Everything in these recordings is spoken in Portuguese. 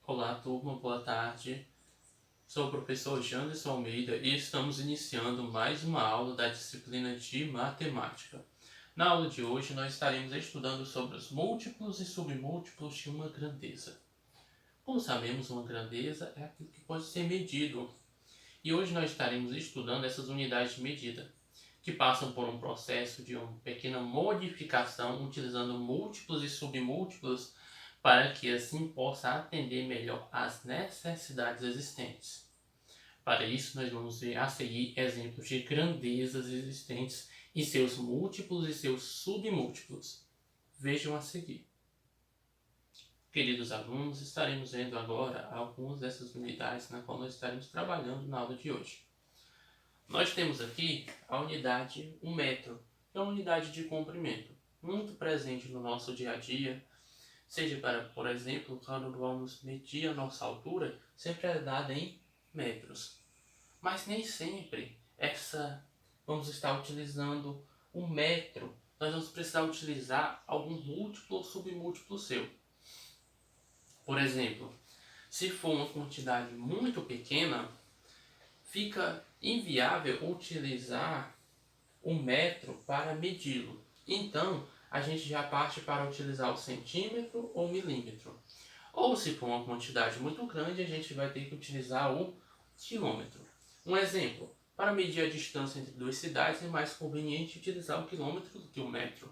Olá, turma, boa tarde. Sou o professor Janderson Almeida e estamos iniciando mais uma aula da disciplina de matemática. Na aula de hoje, nós estaremos estudando sobre os múltiplos e submúltiplos de uma grandeza. Como sabemos, uma grandeza é aquilo que pode ser medido. E hoje nós estaremos estudando essas unidades de medida, que passam por um processo de uma pequena modificação utilizando múltiplos e submúltiplos para que assim possa atender melhor às necessidades existentes. Para isso, nós vamos ver a seguir exemplos de grandezas existentes e seus múltiplos e seus submúltiplos. Vejam a seguir. Queridos alunos, estaremos vendo agora algumas dessas unidades na qual nós estaremos trabalhando na aula de hoje. Nós temos aqui a unidade 1 metro, que é uma unidade de comprimento, muito presente no nosso dia a dia, seja para, por exemplo, quando vamos medir a nossa altura, sempre é dada em metros. Mas nem sempre vamos estar utilizando um metro, nós vamos precisar utilizar algum múltiplo ou submúltiplo seu. Por exemplo, se for uma quantidade muito pequena, fica inviável utilizar o metro para medi-lo. Então, a gente já parte para utilizar o centímetro ou milímetro. Ou se for uma quantidade muito grande, a gente vai ter que utilizar o quilômetro. Um exemplo, para medir a distância entre duas cidades é mais conveniente utilizar o quilômetro do que o metro.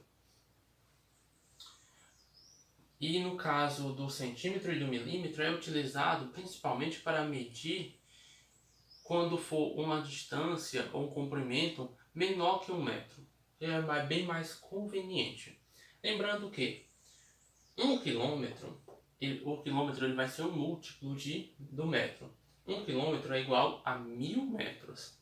E no caso do centímetro e do milímetro é utilizado principalmente para medir quando for uma distância ou um comprimento menor que 1 metro. É bem mais conveniente. Lembrando que 1 quilômetro, o quilômetro ele vai ser um múltiplo do metro. 1 quilômetro é igual a 1000 metros.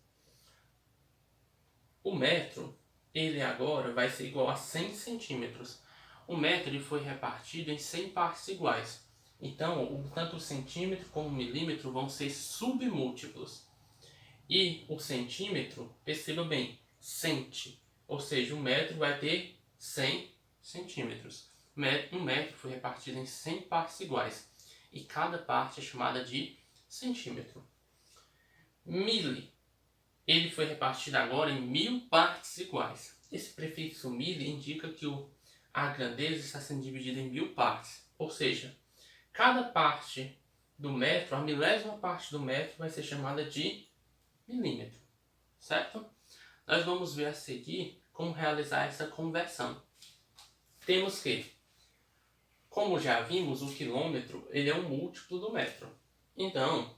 O metro, ele agora vai ser igual a 100 centímetros. O metro ele foi repartido em 100 partes iguais. Então, tanto o centímetro como o milímetro vão ser submúltiplos. E o centímetro, perceba bem, centi, ou seja, um metro vai ter 100 centímetros. Um metro foi repartido em 100 partes iguais e cada parte é chamada de centímetro. Mili, ele foi repartido agora em 1000 partes iguais. Esse prefixo mili indica que a grandeza está sendo dividida em 1000 partes, ou seja, cada parte do metro, a milésima parte do metro vai ser chamada de milímetro, certo? Nós vamos ver a seguir como realizar essa conversão. Temos que, como já vimos, o quilômetro ele é um múltiplo do metro. Então,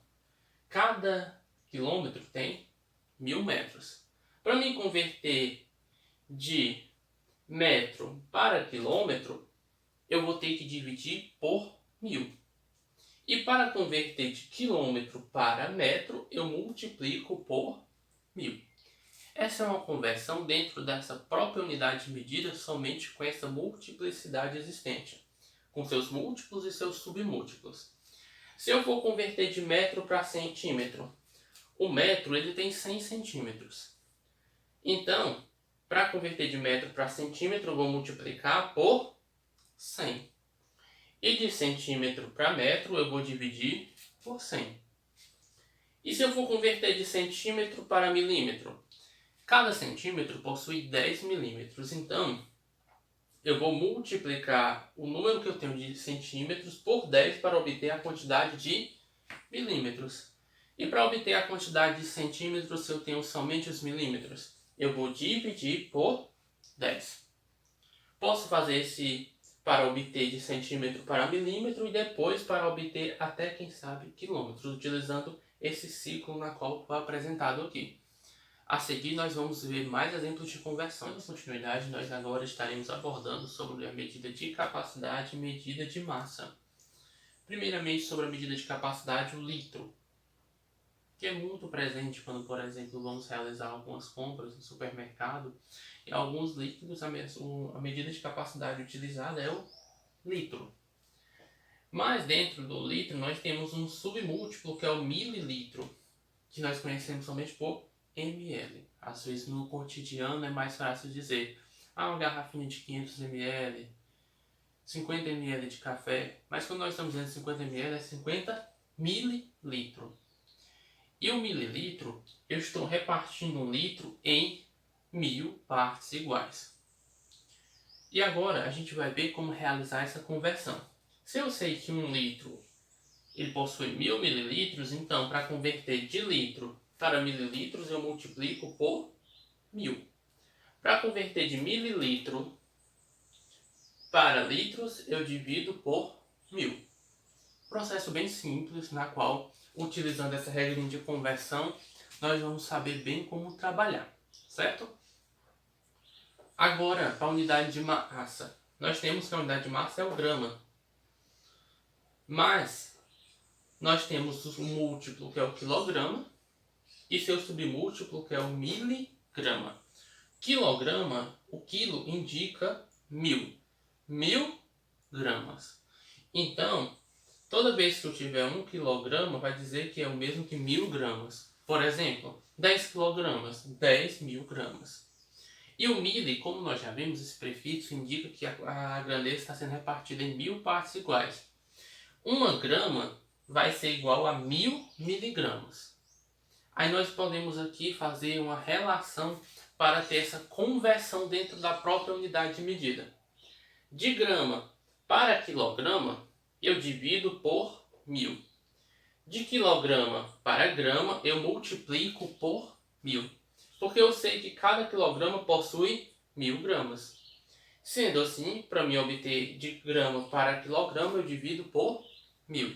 cada quilômetro tem 1000 metros. Para me converter de metro para quilômetro, eu vou ter que dividir por 1000. E para converter de quilômetro para metro, eu multiplico por 1000. Essa é uma conversão dentro dessa própria unidade de medida somente com essa multiplicidade existente, com seus múltiplos e seus submúltiplos. Se eu for converter de metro para centímetro, o metro ele tem 100 centímetros. Então, para converter de metro para centímetro, eu vou multiplicar por 100. E de centímetro para metro, eu vou dividir por 100. E se eu for converter de centímetro para milímetro? Cada centímetro possui 10 milímetros, então eu vou multiplicar o número que eu tenho de centímetros por 10 para obter a quantidade de milímetros. E para obter a quantidade de centímetros, se eu tenho somente os milímetros, eu vou dividir por 10. Posso fazer esse para obter de centímetro para milímetro e depois para obter até, quem sabe, quilômetros, utilizando esse ciclo na qual foi apresentado aqui. A seguir, nós vamos ver mais exemplos de conversão. Na continuidade, nós agora estaremos abordando sobre a medida de capacidade e medida de massa. Primeiramente, sobre a medida de capacidade, o litro, que é muito presente quando, por exemplo, vamos realizar algumas compras no supermercado. E alguns líquidos, a medida de capacidade utilizada é o litro. Mas dentro do litro, nós temos um submúltiplo, que é o mililitro, que nós conhecemos somente por ml. Às vezes no cotidiano é mais fácil dizer uma garrafinha de 500 ml, 50 ml de café, mas quando nós estamos dizendo 50 ml é 50 mililitros. E o mililitro, eu estou repartindo um litro em 1000 partes iguais. E agora a gente vai ver como realizar essa conversão. Se eu sei que um litro ele possui 1000 mililitros, então para converter de litro para mililitros eu multiplico por 1000. Para converter de mililitro para litros eu divido por 1000. Processo bem simples, na qual, utilizando essa regra de conversão, nós vamos saber bem como trabalhar, certo? Agora, para a unidade de massa, nós temos que a unidade de massa é o grama, mas nós temos o múltiplo, que é o quilograma, e seu submúltiplo, que é o miligrama. Quilograma, o quilo indica 1000. 1000 gramas. Então, toda vez que eu tiver 1 quilograma, vai dizer que é o mesmo que 1000 gramas. Por exemplo, 10 quilogramas, 10.000 gramas. E o mili, como nós já vimos, esse prefixo indica que a grandeza está sendo repartida em 1000 partes iguais. 1 grama vai ser igual a 1000 miligramas. Aí nós podemos aqui fazer uma relação para ter essa conversão dentro da própria unidade de medida. De grama para quilograma, eu divido por 1000. De quilograma para grama, eu multiplico por 1000. Porque eu sei que cada quilograma possui 1000 gramas. Sendo assim, para mim obter de grama para quilograma, eu divido por 1000.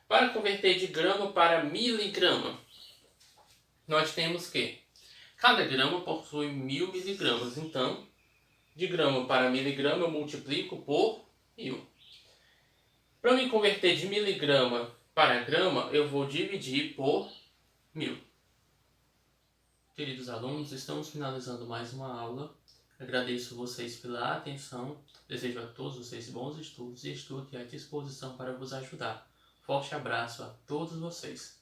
Para converter de grama para miligrama, nós temos que cada grama possui 1000 miligramas. Então, de grama para miligrama, eu multiplico por 1000. Para me converter de miligrama para grama, eu vou dividir por 1000. Queridos alunos, estamos finalizando mais uma aula. Agradeço vocês pela atenção. Desejo a todos vocês bons estudos e estou aqui à disposição para vos ajudar. Forte abraço a todos vocês.